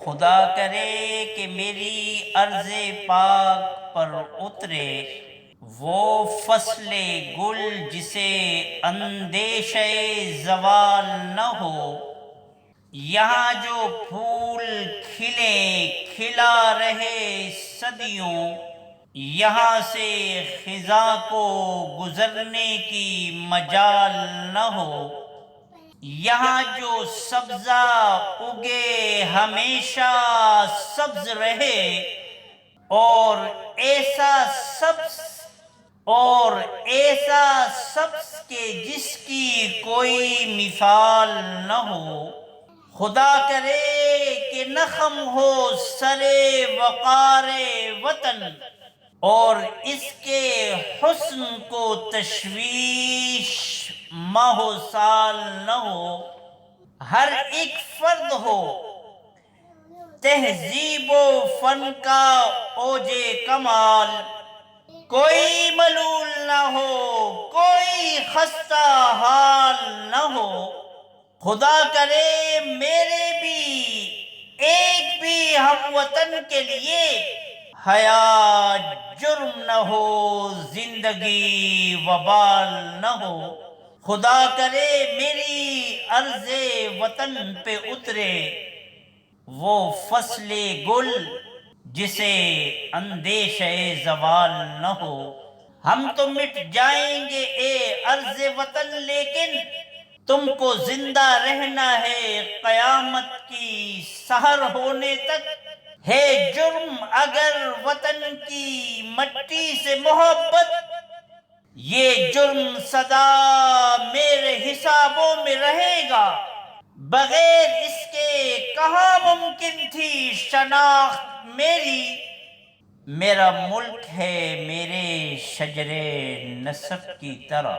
خدا کرے کہ میری عرض پاک پر اترے وہ فصل گل جسے اندیشہ زوال نہ ہو، یہاں جو پھول کھلے کھلا رہے صدیوں، یہاں سے خزاں کو گزرنے کی مجال نہ ہو، یہاں جو سبزہ اگے ہمیشہ سبز رہے، اور ایسا سبز اور ایسا سبز کہ جس کی کوئی مثال نہ ہو۔ خدا کرے کہ نخم ہو سر وقار وطن، اور اس کے حسن کو تشویش ماہ و سال نہ ہو، ہر ایک فرد ہو تہذیب و فن کا اوج کمال، کوئی ملول نہ ہو کوئی خستہ حال نہ ہو۔ خدا کرے میرے بھی ایک بھی ہم وطن کے لیے حیات جرم نہ ہو، زندگی وبال نہ ہو۔ خدا کرے میری عرض وطن پہ اترے وہ فصل گل جسے اندیشہ زوال نہ ہو۔ ہم تو مٹ جائیں گے اے عرض وطن، لیکن تم کو زندہ رہنا ہے قیامت کی سحر ہونے تک۔ ہے جرم اگر وطن کی مٹی سے محبت، یہ جرم سدا میرے حسابوں میں رہے گا، بغیر اس کے کہاں ممکن تھی شناخت میری۔ میرا ملک ہے میرے شجر نسب کی طرح،